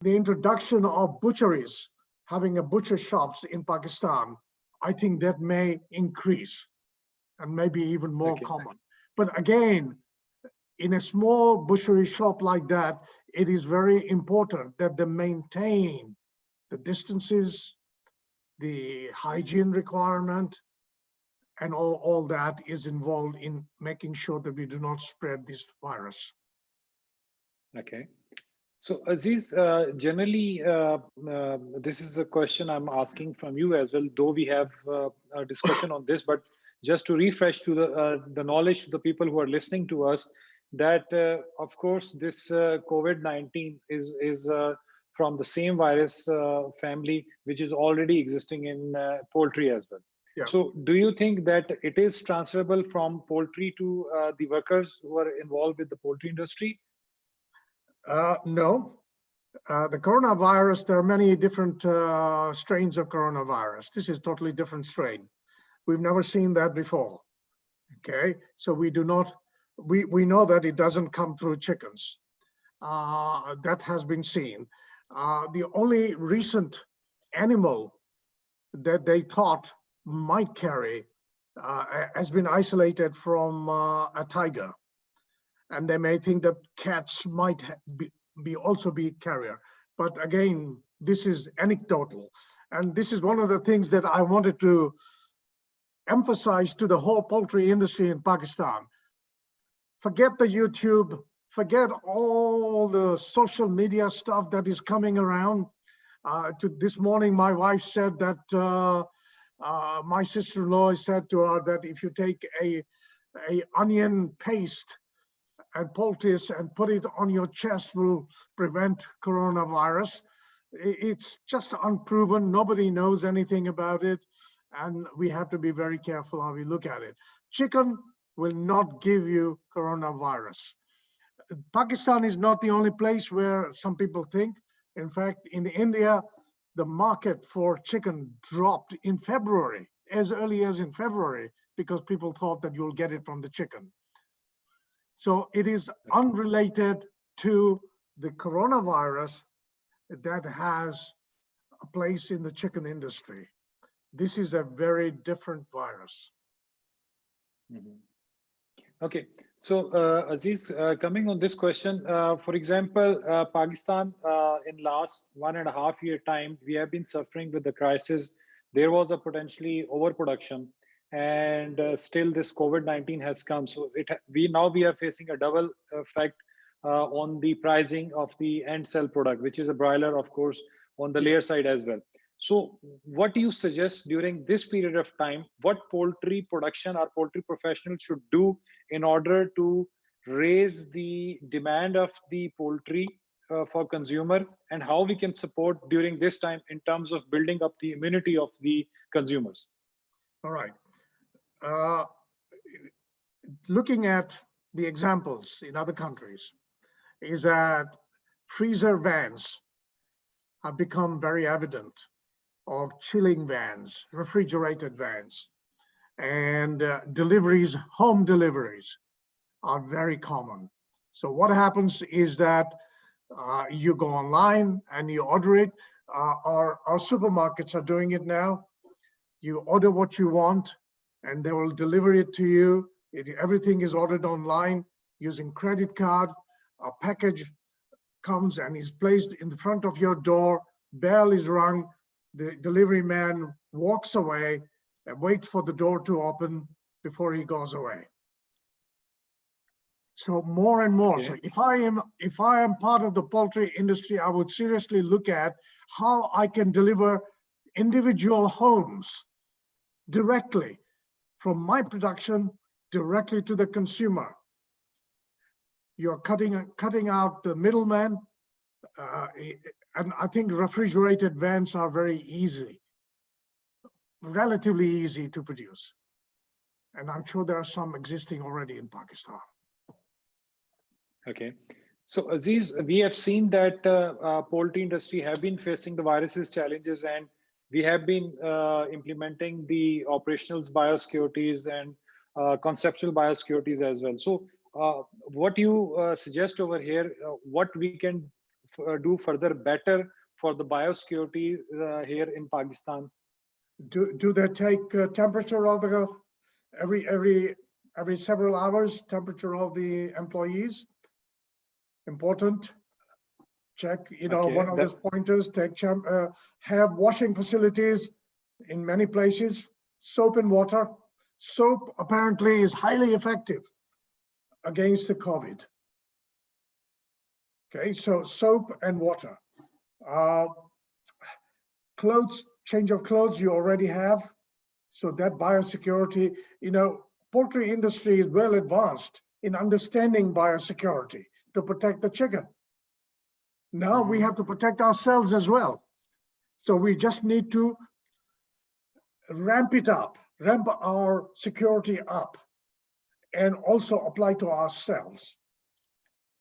the introduction of butcheries, having a butcher shops in Pakistan, I think that may increase and maybe even more Okay. common. But again, in a small butchery shop like that, it is very important that they maintain the distances, the hygiene requirement, and all that is involved in making sure that we do not spread this virus. Okay. So Aziz, generally, this is a question I'm asking from you as well, though we have a discussion on this, but just to refresh to the knowledge to the people who are listening to us, that of course this COVID-19 is from the same virus family which is already existing in poultry as well. Yeah. So do you think that it is transferable from poultry to the workers who are involved with the poultry industry? No. The coronavirus, there are many different strains of coronavirus. This is totally different strain. We've never seen that before. Okay, so we do not, we know that it doesn't come through chickens. That has been seen. The only recent animal that they thought might carry has been isolated from a tiger. And they may think that cats might be also be carrier. But again, this is anecdotal. And this is one of the things that I wanted to emphasize to the whole poultry industry in Pakistan. Forget the YouTube, forget all the social media stuff that is coming around. This morning, my wife said that my sister-in-law said to her that if you take a onion paste and poultice and put it on your chest will prevent coronavirus. It's just unproven. Nobody knows anything about it. And we have to be very careful how we look at it. Chicken will not give you coronavirus. Pakistan is not the only place where some people think. In fact, in India, the market for chicken dropped in February, as early as in February, because people thought that you'll get it from the chicken. So it is unrelated to the coronavirus that has a place in the chicken industry. This is a very different virus. Mm-hmm. Okay, so Aziz, coming on this question, for example, Pakistan in last 1.5 year time, we have been suffering with the crisis. There was a potentially overproduction, and still this COVID-19 has come. So we are facing a double effect on the pricing of the end cell product, which is a broiler, of course, on the layer side as well. So what do you suggest during this period of time, what poultry production or poultry professionals should do in order to raise the demand of the poultry for consumer, and how we can support during this time in terms of building up the immunity of the consumers? All right. Looking at the examples in other countries is that freezer vans have become very evident, of chilling vans, refrigerated vans, and deliveries, home deliveries are very common. So what happens is that you go online and you order it. Our supermarkets are doing it now. You order what you want and they will deliver it to you. Everything is ordered online using credit card. A package comes and is placed in the front of your door. Bell is rung. The delivery man walks away and waits for the door to open before he goes away. So more and more. Okay. So if I am part of the poultry industry, I would seriously look at how I can deliver individual homes directly from my production directly to the consumer. You're cutting out the middleman, and I think refrigerated vans are relatively easy to produce. And I'm sure there are some existing already in Pakistan. Okay. So Aziz, we have seen that poultry industry have been facing the viruses challenges, and we have been implementing the operational biosecurities and conceptual biosecurities as well. So what you suggest over here, what we can do further better for the biosecurity here in Pakistan? Do they take temperature of the every several hours, temperature of the employees? Important. Check, Okay, one of those pointers, have washing facilities in many places, soap and water. Soap apparently is highly effective against the COVID. Okay, so soap and water. Clothes, change of clothes you already have. So that biosecurity, poultry industry is well advanced in understanding biosecurity to protect the chicken. Now we have to protect ourselves as well. So we just need to ramp our security up, and also apply to ourselves.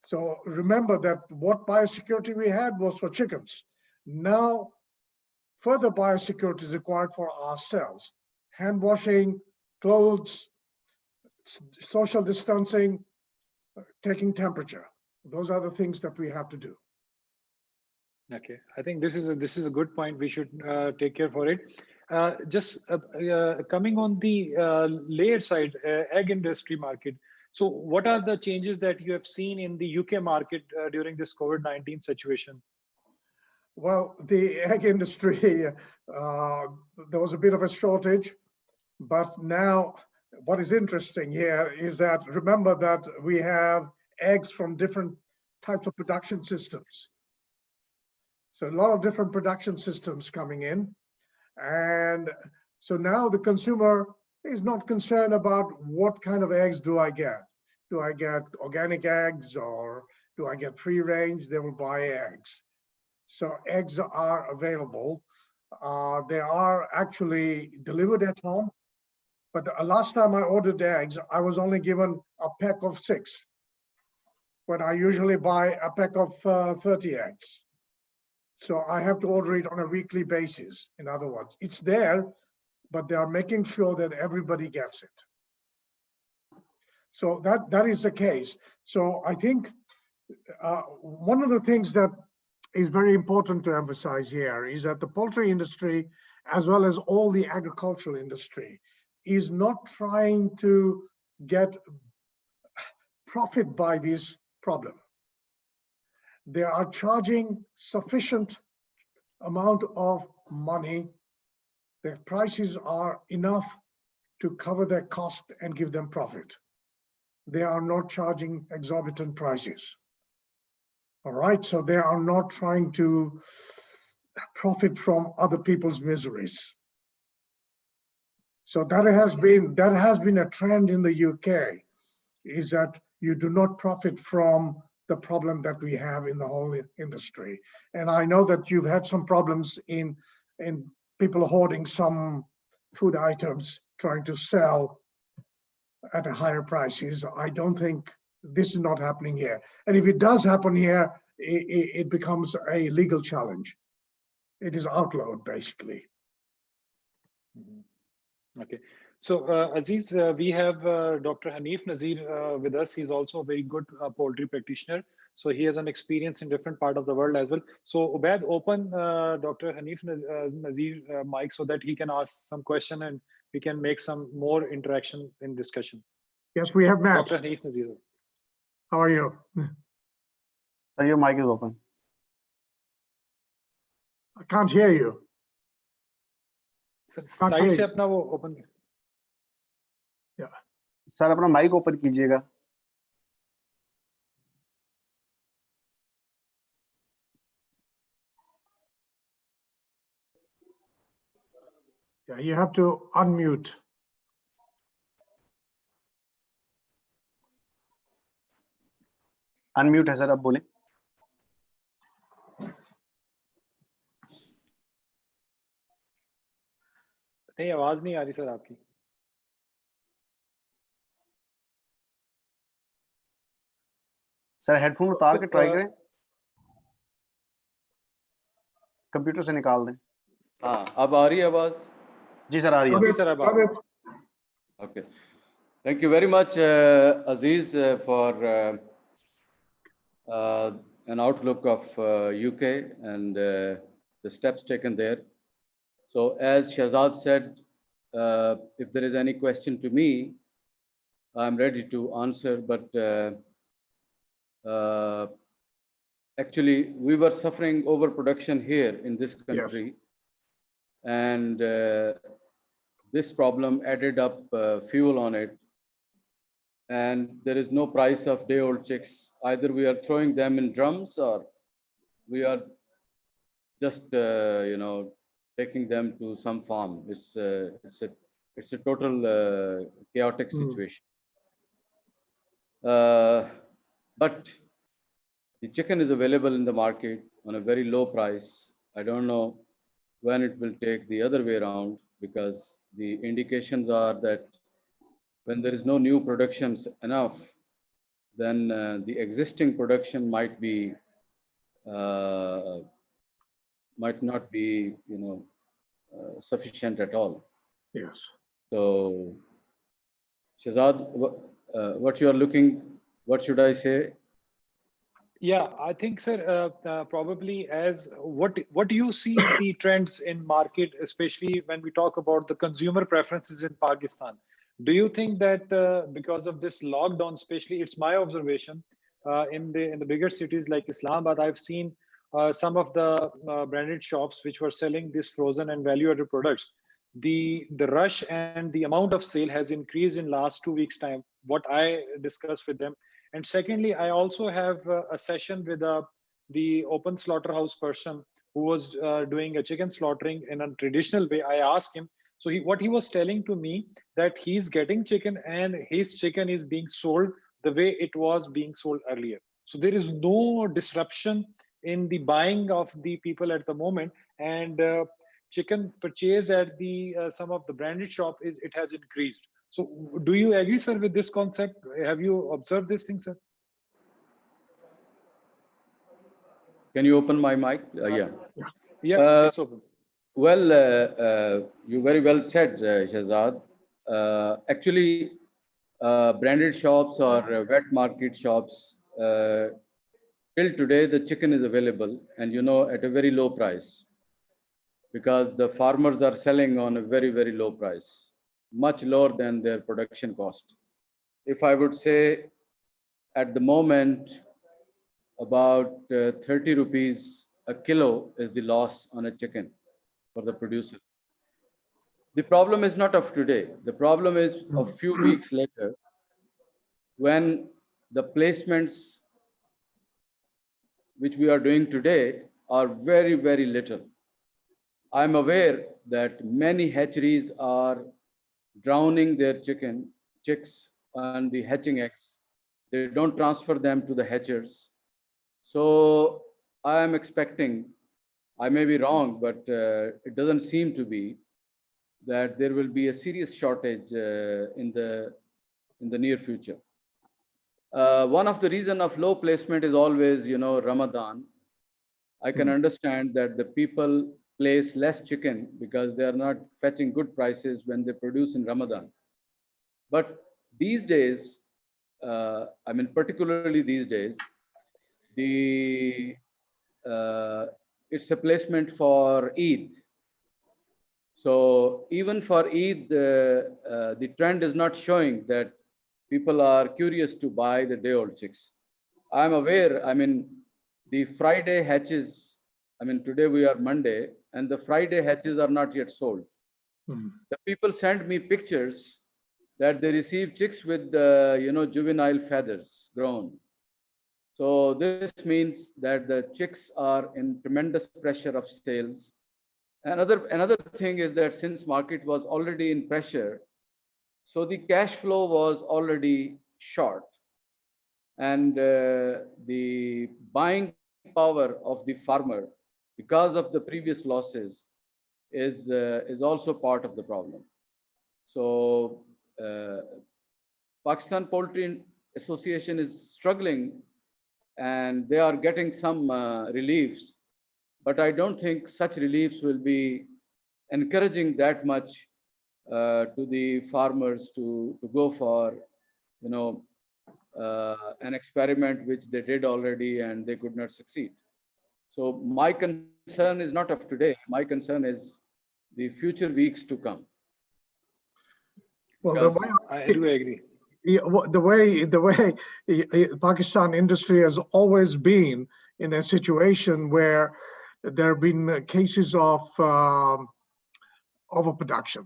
So remember that what biosecurity we had was for chickens. Now, further biosecurity is required for ourselves. Hand washing, clothes, social distancing, taking temperature. Those are the things that we have to do. Okay, I think this is a good point. We should take care for it. Just coming on the layer side, egg industry market. So what are the changes that you have seen in the UK market during this COVID-19 situation? Well, the egg industry, there was a bit of a shortage, but now what is interesting here is that, remember that we have eggs from different types of production systems. So a lot of different production systems coming in. And so now the consumer is not concerned about what kind of eggs do I get. Do I get organic eggs or do I get free range? They will buy eggs. So eggs are available. They are actually delivered at home. But last time I ordered eggs, I was only given a pack of 6, when I usually buy a pack of 30 eggs. So I have to order it on a weekly basis. In other words, it's there, but they are making sure that everybody gets it. So that is the case. So I think one of the things that is very important to emphasize here is that the poultry industry, as well as all the agricultural industry, is not trying to get profit by this problem. They are charging sufficient amount of money. Their prices are enough to cover their cost and give them profit. They are not charging exorbitant prices. All right, so they are not trying to profit from other people's miseries. So that has been a trend in the UK, is that you do not profit from the problem that we have in the whole industry. And I know that you've had some problems in people hoarding some food items, trying to sell at a higher prices. I don't think this is not happening here. And if it does happen here, it becomes a legal challenge. It is outlawed, basically. Okay. So, Aziz, we have Dr. Hanif Nazir with us. He's also a very good poultry practitioner. So he has an experience in different part of the world as well. So Ubaid, open Dr. Hanif Nazir mic so that he can ask some question and we can make some more interaction in discussion. Yes, we have Matt. Dr. Hanif Nazir. How are you? Sir, your mic is open. I can't hear you. Sir, side से अपना वो open. Sir अपना mic open कीजिएगा. Yeah, you have to unmute. Unmute है sir, अब बोले. नहीं, आवाज नहीं आ रही सर आपकी. सर हेडफोन उतार के ट्राई करें, कंप्यूटर से निकाल दें. हाँ, अब आ रही है आवाज? जी सर, आ रही है. सर अब Okay, thank you very much, Aziz, for an outlook of UK and the steps taken there. So as Shahzad said, if there is any question to me, I'm ready to answer, but actually we were suffering overproduction here in this country. And this problem added up fuel on it. And there is no price of day-old chicks. Either we are throwing them in drums or we are just, taking them to some farm. It's a total chaotic situation. But the chicken is available in the market on a very low price. I don't know when it will take the other way around, because the indications are that when there is no new productions enough, then the existing production might not be, sufficient at all. Yes. So, Shahzad, what you are looking, what should I say? Yeah, I think, sir, probably as what do you see the trends in market, especially when we talk about the consumer preferences in Pakistan? Do you think that because of this lockdown, especially, it's my observation in the bigger cities like Islamabad, I've seen some of the branded shops which were selling these frozen and value-added products. The rush and the amount of sale has increased in last 2 weeks time. What I discussed with them. And secondly, I also have a session with the open slaughterhouse person who was doing a chicken slaughtering in a traditional way. I asked him, so what he was telling to me that he's getting chicken and his chicken is being sold the way it was being sold earlier. So there is no disruption in the buying of the people at the moment, and chicken purchase at the some of the branded shop it has increased. So do you agree, sir, with this concept? Have you observed this thing, sir? Can you open my mic? Yeah. Yeah, it's open. Well, you very well said, Shahzad. Actually, branded shops or wet market shops, till today, the chicken is available, and at a very low price, because the farmers are selling on a very, very low price, much lower than their production cost. If I would say at the moment, about 30 rupees a kilo is the loss on a chicken for the producer. The problem is not of today. The problem is a few weeks later, when the placements which we are doing today are very, very little. I'm aware that many hatcheries are drowning their chicks and the hatching eggs. They don't transfer them to the hatchers. So I am expecting, I may be wrong, but it doesn't seem to be, that there will be a serious shortage in the near future. One of the reason of low placement is always, Ramadan. I can understand that the people place less chicken because they are not fetching good prices when they produce in Ramadan. But these days, particularly these days, it's a placement for Eid. So even for Eid, the trend is not showing that people are curious to buy the day-old chicks. I'm aware, the Friday hatches, today we are Monday, and the Friday hatches are not yet sold. The people send me pictures that they receive chicks with, juvenile feathers grown. So this means that the chicks are in tremendous pressure of sales. Another thing is that since market was already in pressure, so the cash flow was already short, and the buying power of the farmer, because of the previous losses, is also part of the problem. So Pakistan Poultry Association is struggling, and they are getting some reliefs, but I don't think such reliefs will be encouraging that much to the farmers to go for, an experiment which they did already and they could not succeed. So my concern is not of today. My concern is the future weeks to come. Well, the Because way I do agree. Pakistan industry has always been in a situation where there have been cases of overproduction.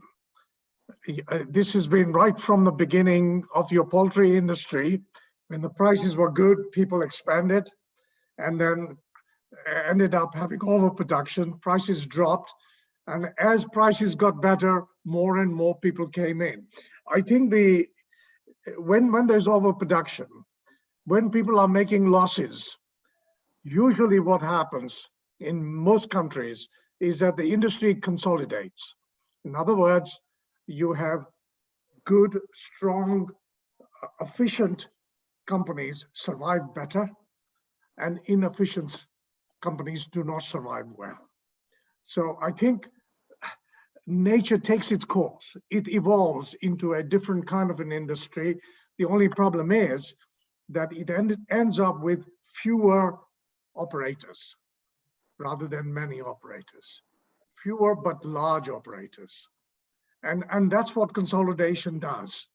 This has been right from the beginning of your poultry industry. When the prices were good, people expanded and then ended up having overproduction. Prices dropped. And as prices got better, more and more people came in. I think when there's overproduction, when people are making losses, usually what happens in most countries is that the industry consolidates. In other words, you have good, strong, efficient companies survive better, and inefficient companies do not survive well. So I think nature takes its course. It evolves into a different kind of an industry. The only problem is that it ends up with fewer operators rather than many operators. Fewer but large operators. And that's what consolidation does.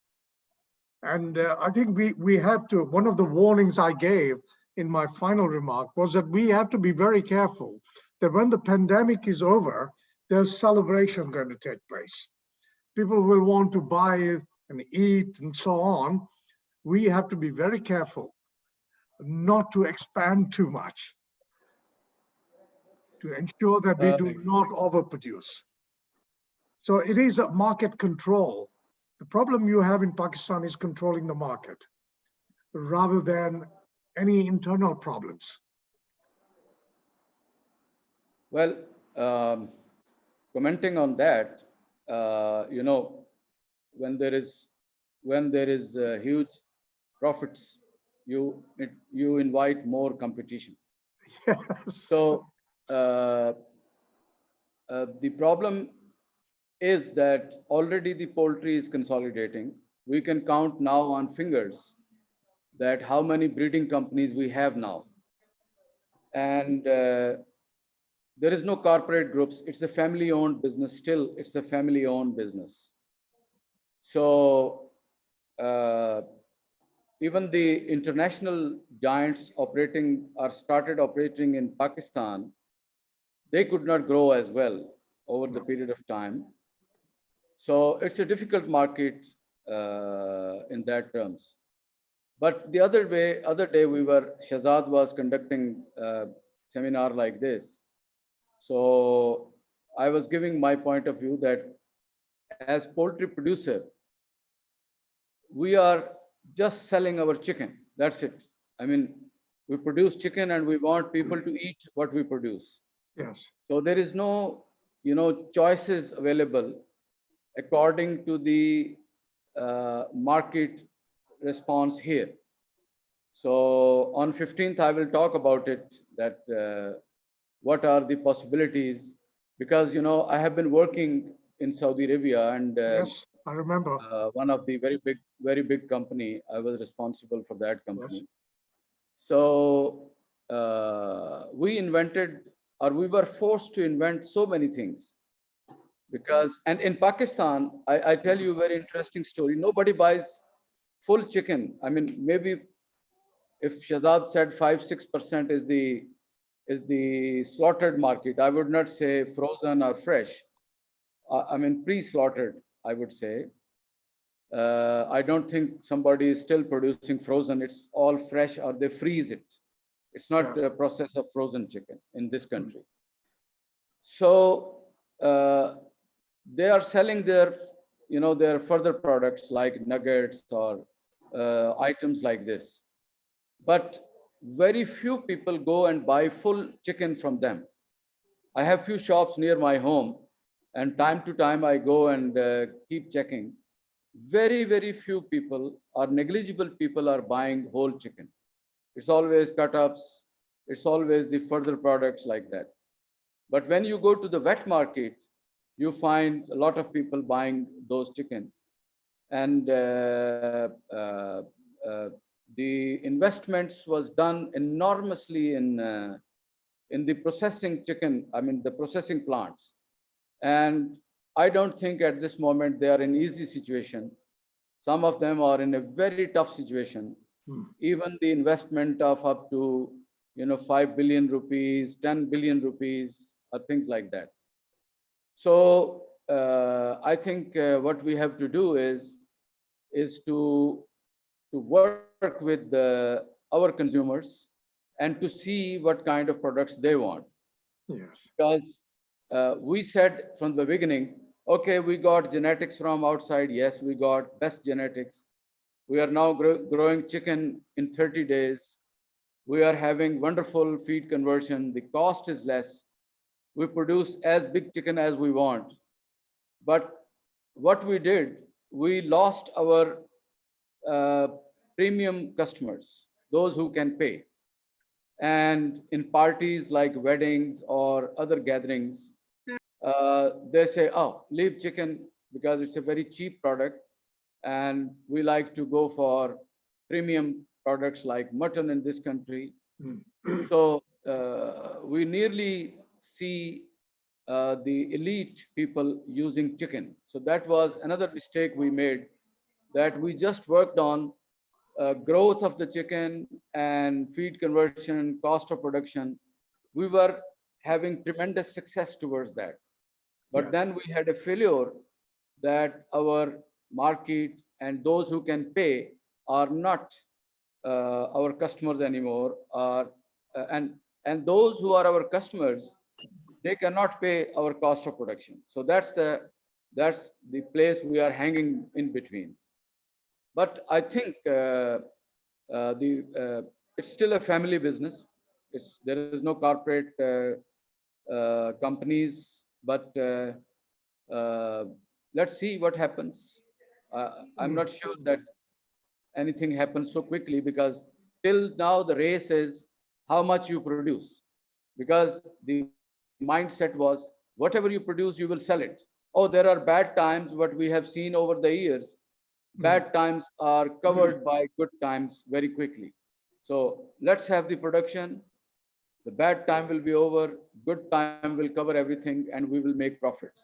And I think we have to, one of the warnings I gave in my final remark was that we have to be very careful that when the pandemic is over, there's celebration going to take place. People will want to buy and eat and so on. We have to be very careful not to expand too much to ensure that we do not overproduce. So it is a market control. The problem you have in Pakistan is controlling the market rather than any internal problems. Well, commenting on that, you know, when there is huge profits, you invite more competition. Yes. So the problem is that already the poultry is consolidating. We can count now on fingers that how many breeding companies we have now. And there is no corporate groups. It's a family-owned business. Still, it's a family-owned business. So even the international giants started operating in Pakistan, they could not grow as well over the period of time. So it's a difficult market in that terms. But the other day, Shahzad was conducting a seminar like this. So I was giving my point of view that as poultry producer, we are just selling our chicken. That's it. I mean, we produce chicken and we want people to eat what we produce. Yes. So there is no, choices available according to the market response here. So on 15th, I will talk about it, that what are the possibilities, because, I have been working in Saudi Arabia and Yes, I remember. one of the very big company, I was responsible for that company. Yes. So we were forced to invent so many things. Because, and in Pakistan, I tell you a very interesting story. Nobody buys full chicken. I mean, maybe if Shahzad said 5-6% is the slaughtered market, I would not say frozen or fresh. I mean, pre-slaughtered, I would say. I don't think somebody is still producing frozen. It's all fresh or they freeze it. It's not a process of frozen chicken in this country. So they are selling their further products like nuggets or items like this. But very few people go and buy full chicken from them. I have few shops near my home, and time to time I go and keep checking. Very few people, or negligible people, are buying whole chicken. It's always cut-ups. It's always the further products like that. But when you go to the wet market, you find a lot of people buying those chicken. And the investments was done enormously in the processing chicken, I mean, the processing plants. And I don't think at this moment they are in easy situation. Some of them are in a very tough situation. Even the investment of up to, 5 billion rupees, 10 billion rupees, or things like that. So I think what we have to do is to work with our consumers and to see what kind of products they want. Yes. Because we said from the beginning, okay, we got genetics from outside. Yes, we got best genetics. We are now growing chicken in 30 days. We are having wonderful feed conversion. The cost is less. We produce as big chicken as we want. But what we did, we lost our premium customers, those who can pay. And in parties like weddings or other gatherings, they say, oh, leave chicken because it's a very cheap product. And we like to go for premium products like mutton in this country. So we nearly see the elite people using chicken. So that was another mistake we made, that we just worked on growth of the chicken and feed conversion, cost of production. We were having tremendous success towards that. But Yes. then we had a failure that our market and those who can pay are not our customers anymore. And those who are our customers, they cannot pay our cost of production. So that's the place we are hanging in between. But I think it's still a family business. There is no corporate companies, but let's see what happens. I'm not sure that anything happens so quickly, because till now the race is how much you produce, because the mindset was whatever you produce, you will sell it. Oh, there are bad times, what we have seen over the years. Bad times are covered by good times very quickly. So let's have the production. The bad time will be over. Good time will cover everything, and we will make profits.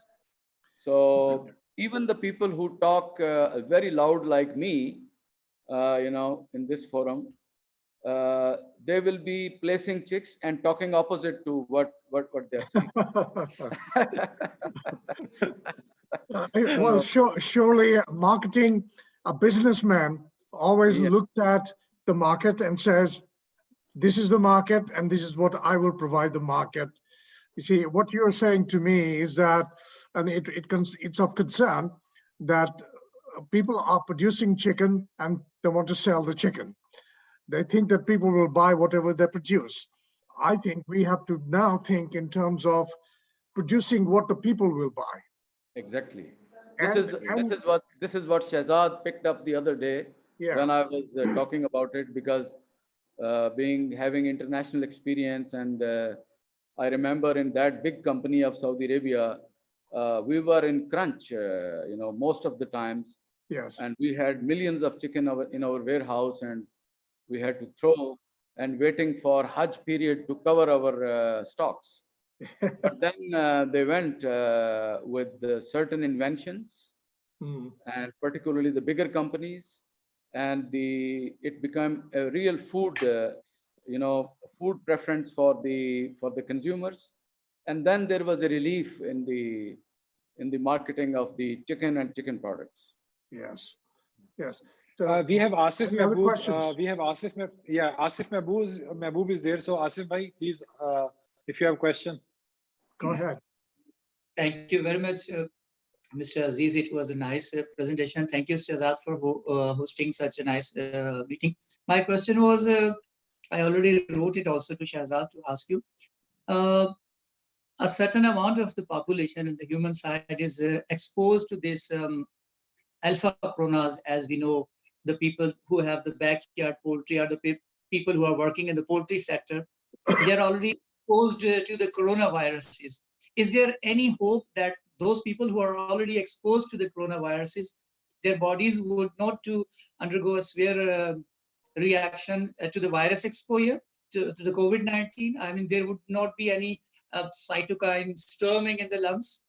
So even the people who talk very loud like me, in this forum, they will be placing chicks and talking opposite to what they're saying. Well, surely marketing, a businessman always Yes. looked at the market and says, this is the market and this is what I will provide the market. You see, what you're saying to me is that, and it's of concern that people are producing chicken and they want to sell the chicken. They think that people will buy whatever they produce. I think we have to now think in terms of producing what the people will buy. Exactly. And This is what Shahzad picked up the other day yeah, when I was talking about it, because having international experience, and I remember in that big company of Saudi Arabia, we were in crunch, most of the times, yes, and we had millions of chicken in our warehouse, and we had to throw and waiting for Hajj period to cover our stocks. But then they went with certain inventions, and particularly the bigger companies, and it became a real food, food preference for the consumers. And then there was a relief in the marketing of the chicken and chicken products. yes, yes. So, We have Asif any other Mehboob. questions? We have Asif. Asif Mehboob is there. So Asif bhai, please, if you have a question. Go ahead. Thank you very much, Mr. Aziz. It was a nice presentation. Thank you, Shahzad, for hosting such a nice meeting. My question was, I already wrote it also to Shahzad to ask you. A certain amount of the population in the human side is exposed to this alpha coronas, as we know, the people who have the backyard poultry are the people who are working in the poultry sector. They're already exposed to the coronaviruses. Is there any hope that those people who are already exposed to the coronaviruses, their bodies would not to undergo a severe reaction to the virus exposure to the COVID-19? I mean, there would not be any cytokine storming in the lungs.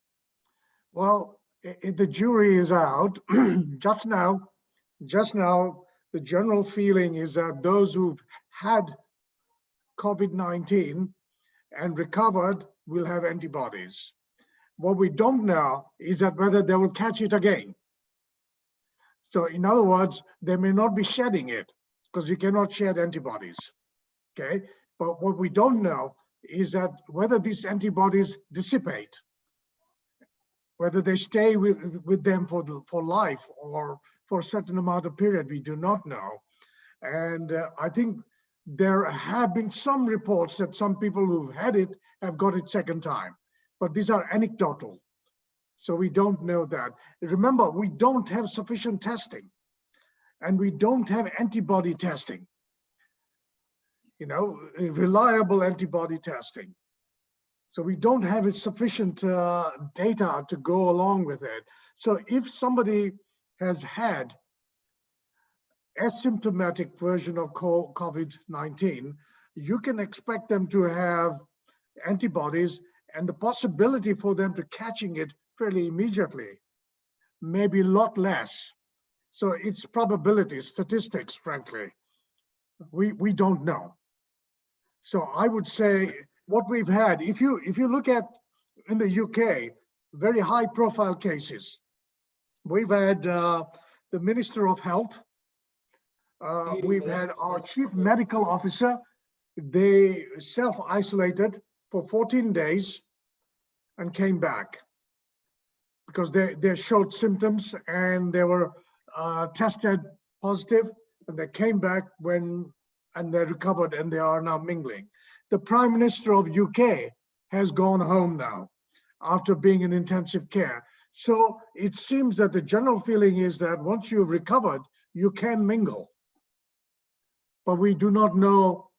Well, the jury is out. Just now, the general feeling is that those who've had COVID-19 and recovered will have antibodies. What we don't know is that whether they will catch it again. So in other words, they may not be shedding it because you cannot shed antibodies, okay? But what we don't know is that whether these antibodies dissipate, whether they stay with them for life or for a certain amount of period, we do not know. And I think there have been some reports that some people who've had it have got it second time, but these are anecdotal. So we don't know that. Remember, we don't have sufficient testing and we don't have antibody testing, reliable antibody testing. So we don't have sufficient data to go along with it. So if somebody has had asymptomatic version of COVID-19, you can expect them to have antibodies, and the possibility for them to catching it fairly immediately maybe a lot less. So it's probability, statistics, frankly. We don't know. So I would say what we've had, if you look at in the UK, very high profile cases, we've had the Minister of Health, we've had our Chief Medical Officer, they self-isolated for 14 days and came back because they showed symptoms and they were tested positive, and they came back and they recovered and they are now mingling. The Prime Minister of UK has gone home now after being in intensive care. So it seems that the general feeling is that once you've recovered, you can mingle. But we do not know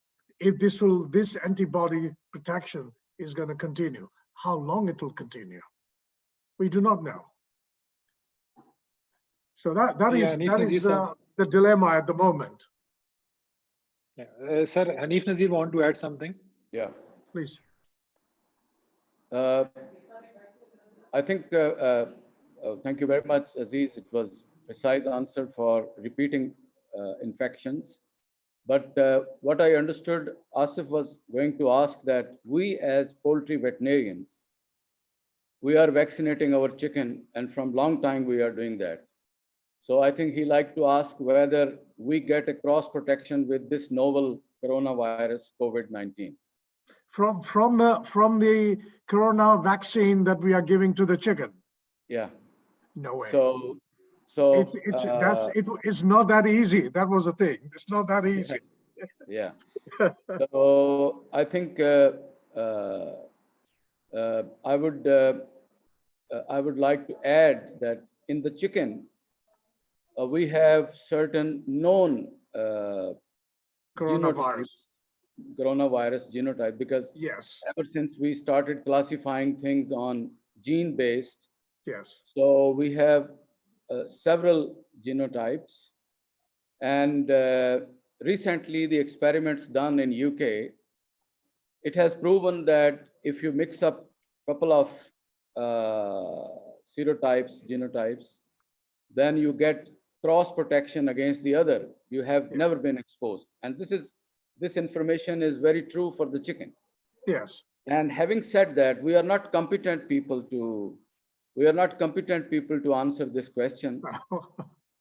if this antibody protection is going to continue, how long it will continue. We do not know. So that is the dilemma at the moment. Yeah. Sir, Hanif Nazir want to add something? Yeah. Please. I think, thank you very much, Aziz. It was precise answer for repeating infections. But what I understood, Asif was going to ask that we as poultry veterinarians, we are vaccinating our chicken, and from long time we are doing that. So I think he liked to ask whether we get a cross protection with this novel coronavirus, COVID-19. From the corona vaccine that we are giving to the chicken. Yeah. No way. So it's not that easy. That was the thing. It's not that easy. Yeah. So I think I would like to add that in the chicken, we have certain known Coronavirus genotype, because yes, ever since we started classifying things on gene-based, yes, so we have several genotypes. And recently, the experiments done in UK, it has proven that if you mix up a couple of serotypes, genotypes, then you get cross protection against the other. You have never been exposed. And this information is very true for the chicken. yes. And having said that, we are not competent people to answer this question.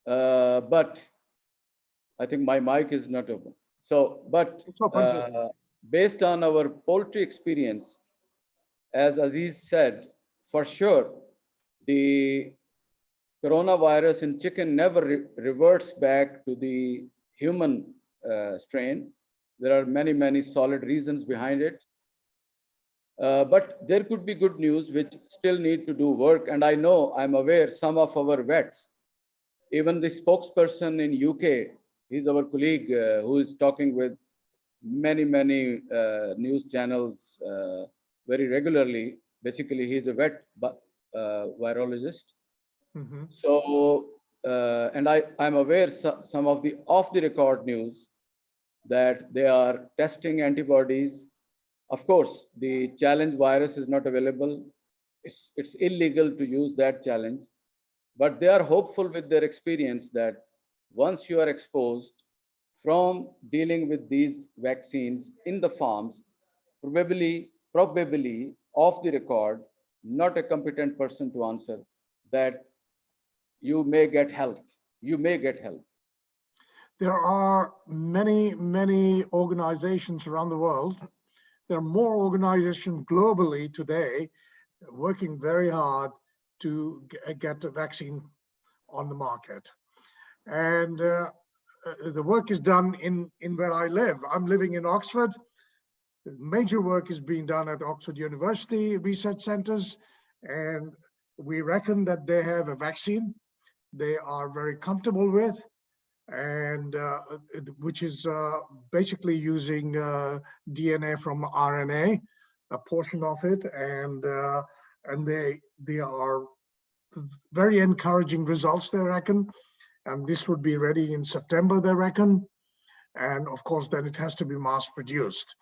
But I think my mic is not open. So, but based on our poultry experience, as Aziz said, for sure, the coronavirus in chicken never reverts back to the human strain. There are many, many solid reasons behind it. But there could be good news, which still need to do work. And I know, I'm aware, some of our vets, even the spokesperson in UK, he's our colleague who is talking with many, many news channels very regularly. Basically, he's a vet virologist. Mm-hmm. So, and I'm aware some of the off the record news that they are testing antibodies. Of course, the challenge virus is not available. It's illegal to use that challenge, but they are hopeful with their experience that once you are exposed from dealing with these vaccines in the farms, probably off the record, not a competent person to answer, that you may get help. You may get help. There are many organizations around the world. There are more organizations globally today working very hard to get the vaccine on the market. And the work is done in where I live. I'm living in Oxford. Major work is being done at Oxford University research centers, and we reckon that they have a vaccine they are very comfortable with, and which is basically using DNA from RNA, a portion of it, and they are very encouraging results, they reckon, and this would be ready in September, they reckon, and of course then it has to be mass produced.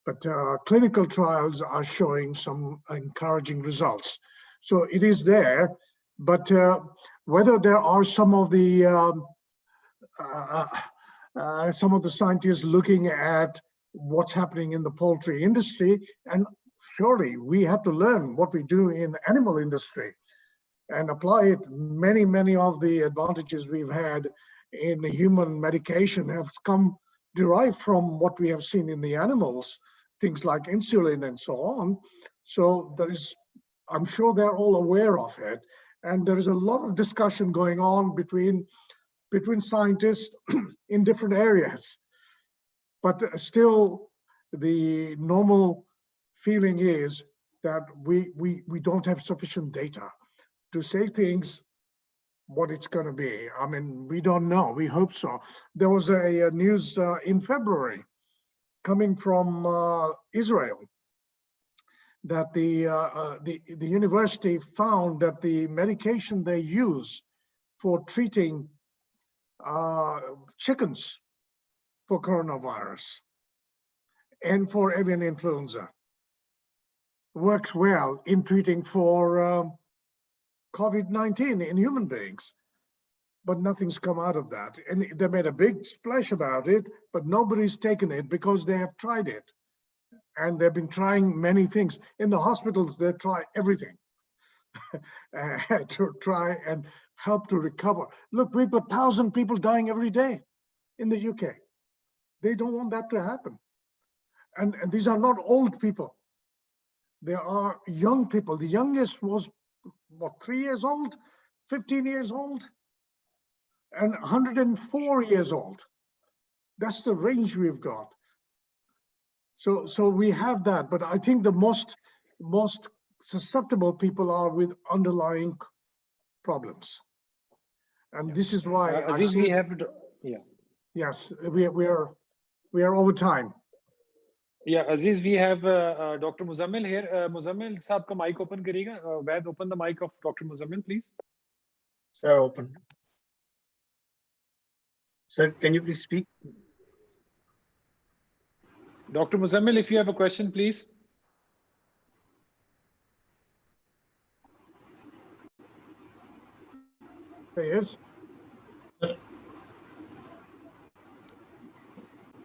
But clinical trials are showing some encouraging results. So it is there, but whether there are some of the scientists looking at what's happening in the poultry industry, and surely we have to learn what we do in animal industry and apply it. Many of the advantages we've had in human medication have come derived from what we have seen in the animals, things like insulin and so on. So there is, I'm sure they're all aware of it. And there is a lot of discussion going on between scientists in different areas. But still, the normal feeling is that we don't have sufficient data to say things what it's going to be. I mean, we don't know. We hope so. There was a news in February coming from Israel that the university found that the medication they use for treating chickens for coronavirus and for avian influenza works well in treating for COVID-19 in human beings, but nothing's come out of that. And they made a big splash about it, but nobody's taken it because they have tried it. And they've been trying many things. In the hospitals, they try everything to try and help to recover. Look, we've got 1,000 people dying every day in the UK. They don't want that to happen. And these are not old people. They are young people. The youngest was, what, 3 years old, 15 years old, and 104 years old. That's the range we've got. So we have that, but I think the most susceptible people are with underlying problems, and this is why Aziz, we have to, yeah. Yes, we are over time. Yeah, Aziz, we have Dr. Muzammil here. Muzammil, साहब का mic open करेगा. Vaid, open the mic of Dr. Muzammil, please. Sir, open. Sir, can you please speak? Dr. Muzammil, if you have a question, please. There he is.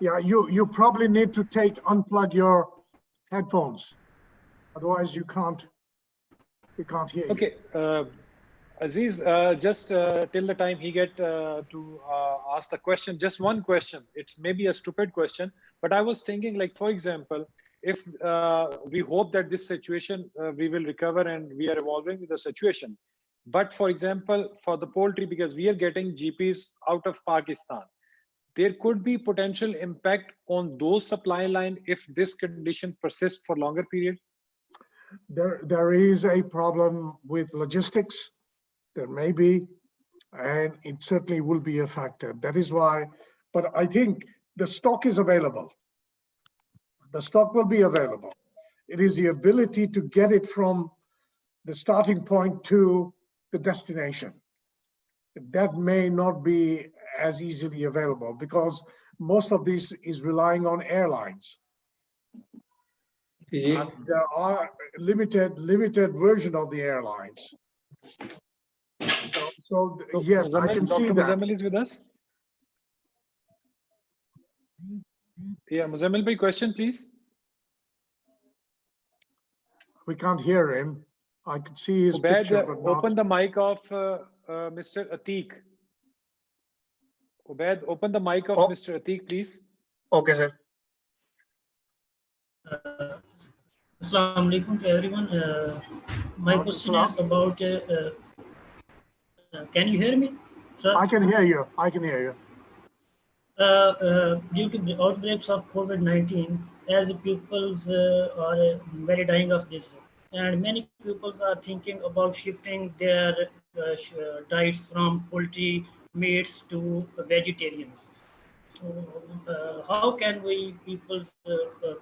Yeah, you probably need to unplug your headphones, otherwise we can't hear you. Okay, Aziz, just till the time he get to ask the question, just one question. It may be a stupid question, but I was thinking, like, for example, if we hope that this situation we will recover and we are evolving with the situation, but for example, for the poultry, because we are getting GPs out of Pakistan, there could be potential impact on those supply line if this condition persists for longer period. There is a problem with logistics. There may be, and it certainly will be a factor. That is why, but I think the stock is available. The stock will be available. It is the ability to get it from the starting point to the destination. That may not be as easily available because most of these is relying on airlines. Okay. And there are limited version of the airlines. So yes, I can see Dr. that. Muzammil is with us. Yeah, Muzammil bhai, question, please. We can't hear him. I can see his Ubaid, picture, but open not. the mic of Mr. Ateek. Ubaid, open the mic of Oh. Mr. Ateek, please. Okay, sir. Assalamu alaikum to everyone. My Walaikum question salam. is about, can you hear me, sir? I can hear you. I can hear you. Due to the outbreaks of COVID-19, as the pupils are very dying of this, and many pupils are thinking about shifting their diets from poultry meats to vegetarians. So, how can we people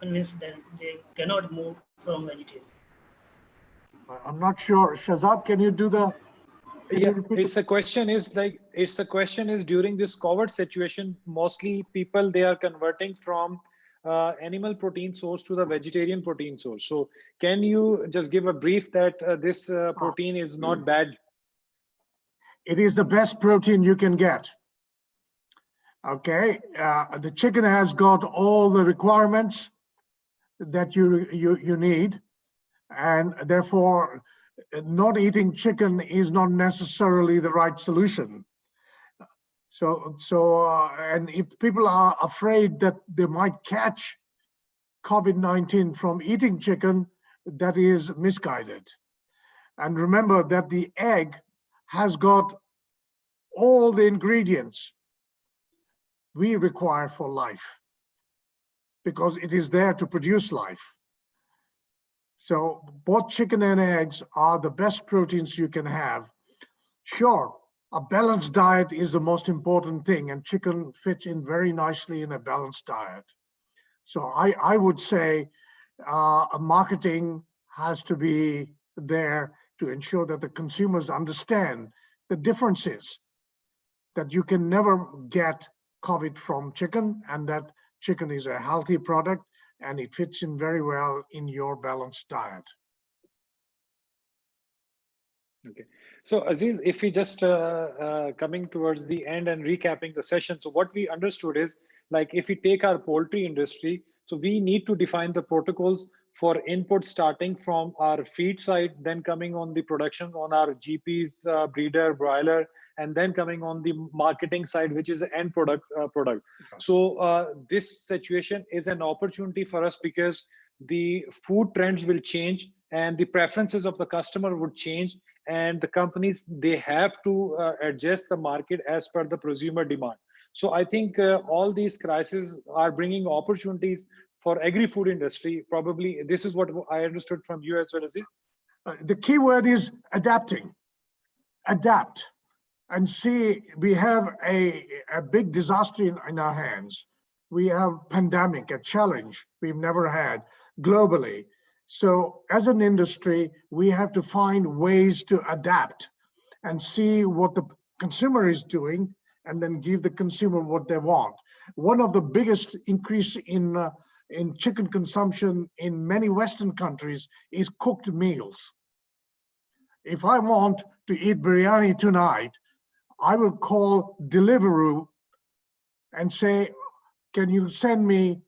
convince them they cannot move from vegetarian? I'm not sure. Shazad, can you do the? Can you Yeah, repeat it's a question is during this COVID situation, mostly people, they are converting from animal protein source to the vegetarian protein source. So can you just give a brief that this protein is not bad? It is the best protein you can get. Okay, the chicken has got all the requirements that you need, and therefore not eating chicken is not necessarily the right solution. And if people are afraid that they might catch COVID-19 from eating chicken, that is misguided. And remember that the egg has got all the ingredients we require for life, because it is there to produce life. So both chicken and eggs are the best proteins you can have. Sure, a balanced diet is the most important thing, and chicken fits in very nicely in a balanced diet. So I would say marketing has to be there to ensure that the consumers understand the differences, that you can never get COVID from chicken, and that chicken is a healthy product and it fits in very well in your balanced diet. Okay. So Aziz, if we just coming towards the end and recapping the session, so what we understood is, like, if we take our poultry industry, so we need to define the protocols for input starting from our feed side, then coming on the production on our GPs, breeder, broiler, and then coming on the marketing side, which is the end product. So this situation is an opportunity for us, because the food trends will change and the preferences of the customer would change, and the companies, they have to adjust the market as per the prosumer demand. So I think all these crises are bringing opportunities for agri-food industry. Probably this is what I understood from you as well, Aziz. The key word is adapting. Adapt. And see, we have a big disaster in our hands. We have pandemic, a challenge we've never had globally. So as an industry, we have to find ways to adapt and see what the consumer is doing, and then give the consumer what they want. One of the biggest increase in chicken consumption in many Western countries is cooked meals. If I want to eat biryani tonight, I will call Deliveroo and say, can you send me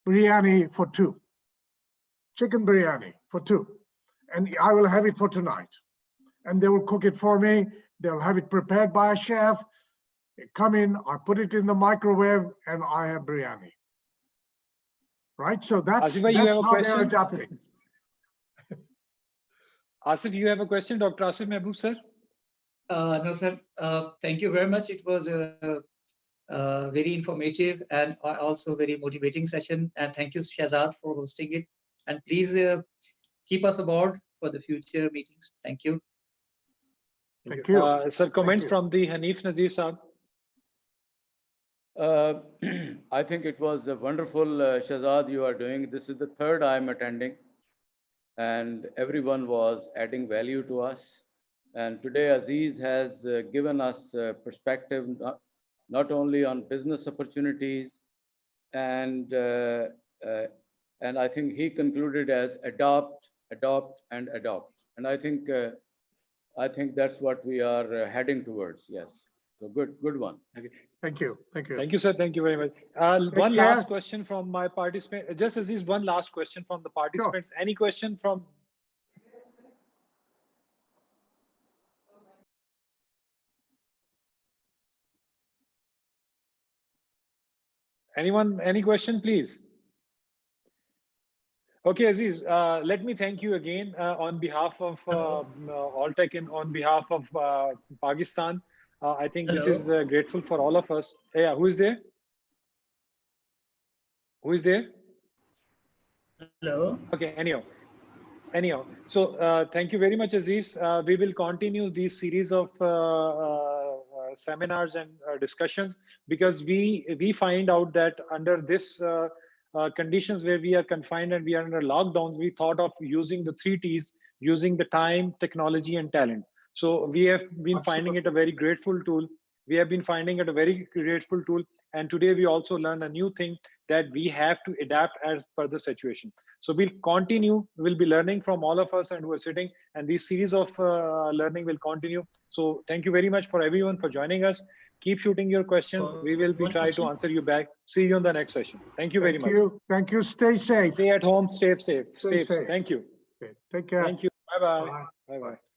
biryani for two? Chicken biryani for two. And I will have it for tonight. And they will cook it for me. They'll have it prepared by a chef. They come in, I put it in the microwave, and I have biryani. Right? So that's Asif, you have a how they're question? adapting. Asif, you have a question, Dr. Asif Mehboob, sir? No, sir. Thank you very much. It was a very informative and also very motivating session. And thank you, Shahzad, for hosting it. And please keep us aboard for the future meetings. Thank you. Thank you. Sir, comments you. from the Hanif Nazir Saab. I think it was a wonderful, Shahzad, you are doing. This is the third I'm attending, and everyone was adding value to us. And today Aziz has given us perspective not only on business opportunities, and I think he concluded as adopt, and adopt. And I think that's what we are heading towards. Yes. So good one. Thank you. Thank you. Thank you, sir. Thank you very much. One care. last question from my participant. Just as is one last question from the participants. Any question from? Anyone? Any question, please? Okay, Aziz, let me thank you again on behalf of Alltech and on behalf of Pakistan. I think this is grateful for all of us. Yeah, who is there? Who is there? Hello. Okay, anyhow. So thank you very much, Aziz. We will continue these series of seminars and discussions, because we find out that under this conditions where we are confined and we are under lockdowns, we thought of using the 3 T's, using the time, technology, and talent. So we have been finding it a very grateful tool. We have been finding it a very grateful tool. And today we also learned a new thing, that we have to adapt as per the situation. So we'll continue, we'll be learning from all of us and who are sitting, and this series of learning will continue. So thank you very much for everyone for joining us. Keep shooting your questions. We will be trying to answer you back. See you on the next session. Thank you very much. Thank you. Stay safe. Stay at home, stay safe. Stay safe. Thank you. Okay. Take care. Thank you. Bye-bye. Bye. Bye-bye.